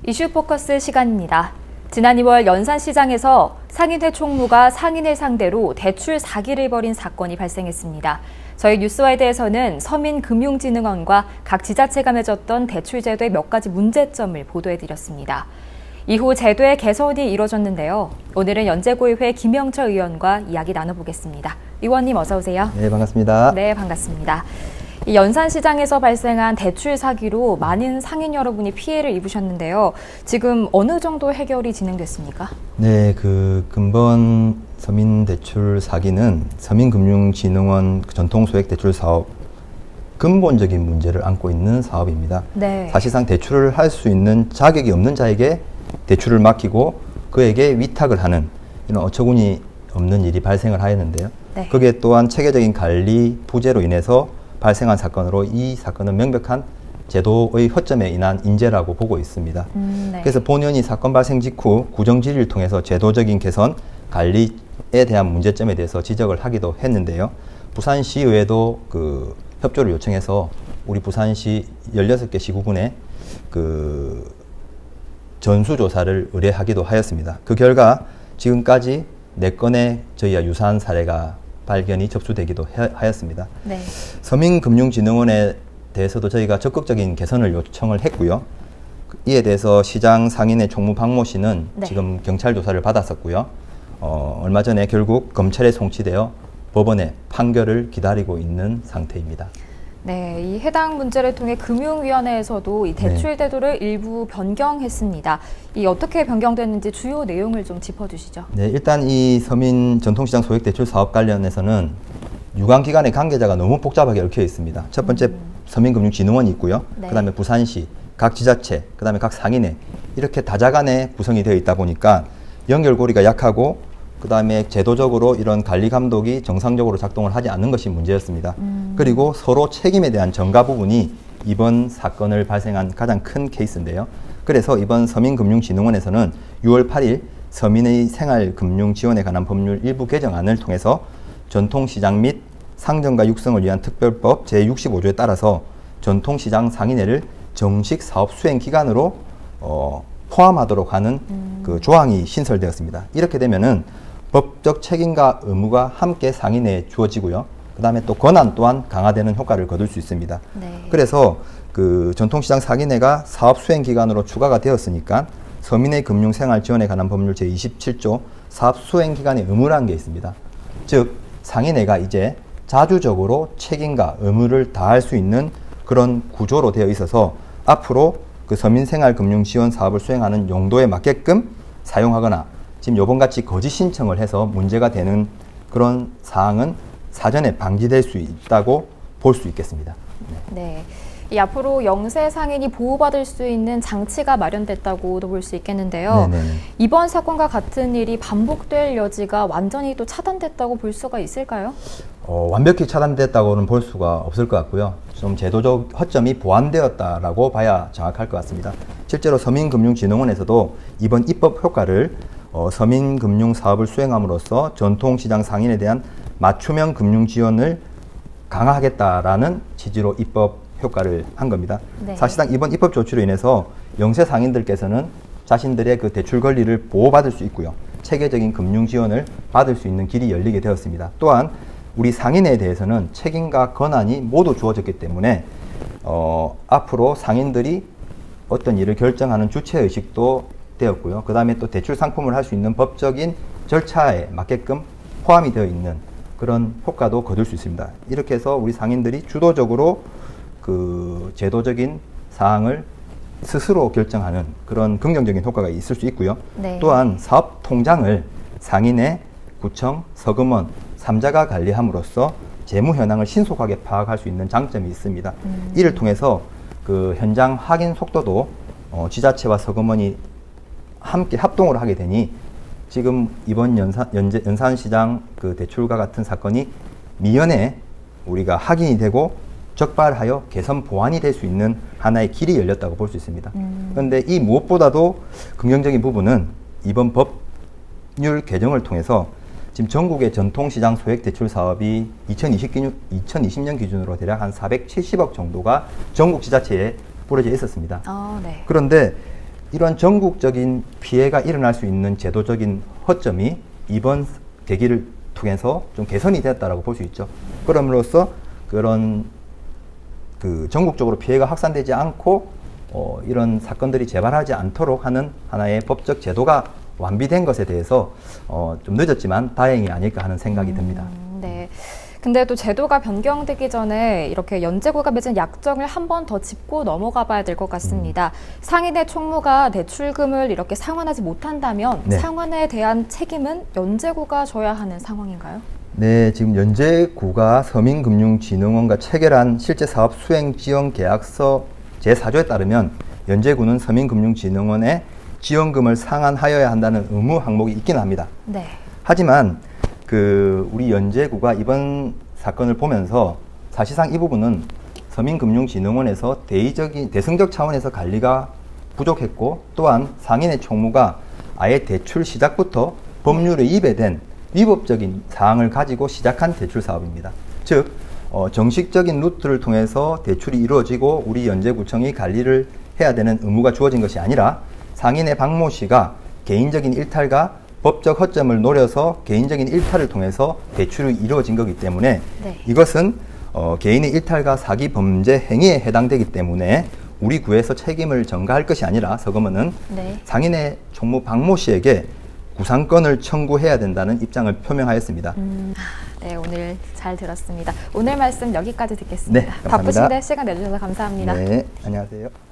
이슈 포커스 시간입니다. 지난 2월 연산시장에서 상인회 총무가 상인회 상대로 대출 사기를 벌인 사건이 발생했습니다. 저희 뉴스와이드에서는 서민금융진흥원과 각 지자체가 맺었던 대출 제도의 몇 가지 문제점을 보도해드렸습니다. 이후 제도의 개선이 이뤄졌는데요. 오늘은 연제고의회 김영철 의원과 이야기 나눠보겠습니다. 의원님 어서 오세요. 네, 반갑습니다. 네, 반갑습니다. 이 연산시장에서 발생한 대출 사기로 많은 상인 여러분이 피해를 입으셨는데요. 지금 어느 정도 해결이 진행됐습니까? 네, 근본 서민대출 사기는 서민금융진흥원 전통소액대출 사업 근본적인 문제를 안고 있는 사업입니다. 네. 사실상 대출을 할 수 있는 자격이 없는 자에게 대출을 맡기고 그에게 위탁을 하는 이런 어처구니 없는 일이 발생을 하였는데요. 네. 그게 또한 체계적인 관리 부재로 인해서 발생한 사건으로 이 사건은 명백한 제도의 허점에 인한 인재라고 보고 있습니다. 네. 그래서 본연이 사건 발생 직후 구정질의를 통해서 제도적인 개선, 관리에 대한 문제점에 대해서 지적을 하기도 했는데요. 부산시의회도 협조를 요청해서 우리 부산시 16개 시구군에 전수조사를 의뢰하기도 하였습니다. 그 결과 지금까지 4건의 저희와 유사한 사례가 발견이 접수되기도 하였습니다. 네. 서민금융진흥원에 대해서도 저희가 적극적인 개선을 요청을 했고요. 이에 대해서 시장 상인회 총무 박모 씨는 네. 지금 경찰 조사를 받았었고요. 얼마 전에 결국 검찰에 송치되어 법원의 판결을 기다리고 있는 상태입니다. 네, 이 해당 문제를 통해 금융위원회에서도 이 대출 제도를 일부 변경했습니다. 이 어떻게 변경됐는지 주요 내용을 좀 짚어주시죠. 네, 일단 이 서민 전통시장 소액대출 사업 관련해서는 유관기관의 관계자가 너무 복잡하게 얽혀 있습니다. 첫 번째 서민금융진흥원이 있고요. 네. 그다음에 부산시, 각 지자체, 그다음에 각 상인회 이렇게 다자간에 구성이 되어 있다 보니까 연결고리가 약하고 그다음에 제도적으로 이런 관리 감독이 정상적으로 작동을 하지 않는 것이 문제였습니다. 그리고 서로 책임에 대한 전가 부분이 이번 사건을 발생한 가장 큰 케이스인데요. 그래서 이번 서민금융진흥원에서는 6월 8일 서민의 생활금융 지원에 관한 법률 일부 개정안을 통해서 전통시장 및 상정과 육성을 위한 특별법 제65조에 따라서 전통시장 상인회를 정식 사업 수행 기관으로 포함하도록 하는 그 조항이 신설되었습니다. 이렇게 되면은 법적 책임과 의무가 함께 상인회에 주어지고요. 그 다음에 또 권한 또한 강화되는 효과를 거둘 수 있습니다. 네. 그래서 전통시장 상인회가 사업 수행 기관으로 추가가 되었으니까 서민의 금융생활 지원에 관한 법률 제27조 사업 수행 기관의 의무라는 게 있습니다. 즉 상인회가 이제 자주적으로 책임과 의무를 다할 수 있는 그런 구조로 되어 있어서 앞으로 서민생활금융 지원 사업을 수행하는 용도에 맞게끔 사용하거나 지금 요번같이 거짓 신청을 해서 문제가 되는 그런 사항은 사전에 방지될 수 있다고 볼 수 있겠습니다. 네. 이 앞으로 영세 상인이 보호받을 수 있는 장치가 마련됐다고도 볼 수 있겠는데요. 네네. 이번 사건과 같은 일이 반복될 여지가 완전히 또 차단됐다고 볼 수가 있을까요? 완벽히 차단됐다고는 볼 수가 없을 것 같고요. 좀 제도적 허점이 보완되었다라고 봐야 정확할 것 같습니다. 실제로 서민금융진흥원에서도 이번 입법 효과를 서민금융 사업을 수행함으로써 전통시장 상인에 대한 맞춤형 금융 지원을 강화하겠다라는 취지로 입법 효과를 한 겁니다. 네. 사실상 이번 입법 조치로 인해서 영세 상인들께서는 자신들의 그 대출 권리를 보호받을 수 있고요. 체계적인 금융 지원을 받을 수 있는 길이 열리게 되었습니다. 또한 우리 상인에 대해서는 책임과 권한이 모두 주어졌기 때문에 앞으로 상인들이 어떤 일을 결정하는 주체의식도 되었고요. 그 다음에 또 대출 상품을 할 수 있는 법적인 절차에 맞게끔 포함이 되어 있는 그런 효과도 거둘 수 있습니다. 이렇게 해서 우리 상인들이 주도적으로 제도적인 사항을 스스로 결정하는 그런 긍정적인 효과가 있을 수 있고요. 네. 또한 사업 통장을 상인회, 구청, 서금원 3자가 관리함으로써 재무 현황을 신속하게 파악할 수 있는 장점이 있습니다. 이를 통해서 현장 확인 속도도 지자체와 서금원이 함께 합동으로 하게 되니 지금 이번 연산시장 대출과 같은 사건이 미연에 우리가 확인이 되고 적발하여 개선 보완이 될 수 있는 하나의 길이 열렸다고 볼 수 있습니다. 그런데 이 무엇보다도 긍정적인 부분은 이번 법률 개정을 통해서 지금 전국의 전통시장 소액대출 사업이 2020년 기준으로 대략 한 470억 정도가 전국 지자체에 뿌려져 있었습니다. 네. 그런데 이런 전국적인 피해가 일어날 수 있는 제도적인 허점이 이번 계기를 통해서 좀 개선이 됐다라고 볼 수 있죠. 그럼으로써 그런 전국적으로 피해가 확산되지 않고 이런 사건들이 재발하지 않도록 하는 하나의 법적 제도가 완비된 것에 대해서 좀 늦었지만 다행이 아닐까 하는 생각이 듭니다. 네. 근데 또 제도가 변경되기 전에 이렇게 연제구가 맺은 약정을 한 번 더 짚고 넘어가 봐야 될 것 같습니다. 상인의 총무가 대출금을 이렇게 상환하지 못한다면 네. 상환에 대한 책임은 연제구가 져야 하는 상황인가요? 네, 지금 연제구가 서민금융진흥원과 체결한 실제 사업 수행 지원 계약서 제4조에 따르면 연제구는 서민금융진흥원에 지원금을 상환하여야 한다는 의무 항목이 있긴 합니다. 네. 하지만 우리 연제구가 이번 사건을 보면서 사실상 이 부분은 서민금융진흥원에서 대승적 차원에서 관리가 부족했고, 또한 상인의 총무가 아예 대출 시작부터 법률에 위배된 위법적인 사항을 가지고 시작한 대출 사업입니다. 즉 정식적인 루트를 통해서 대출이 이루어지고 우리 연제구청이 관리를 해야 되는 의무가 주어진 것이 아니라 상인의 박모 씨가 개인적인 일탈과 법적 허점을 노려서 개인적인 일탈을 통해서 대출이 이루어진 거기 때문에 네. 이것은 개인의 일탈과 사기 범죄 행위에 해당되기 때문에 우리 구에서 책임을 전가할 것이 아니라 서금은 네. 상인의 총무 박모 씨에게 구상권을 청구해야 된다는 입장을 표명하였습니다. 네, 오늘 잘 들었습니다. 오늘 말씀 여기까지 듣겠습니다. 네, 감사합니다. 바쁘신데 시간 내주셔서 감사합니다. 네, 안녕하세요.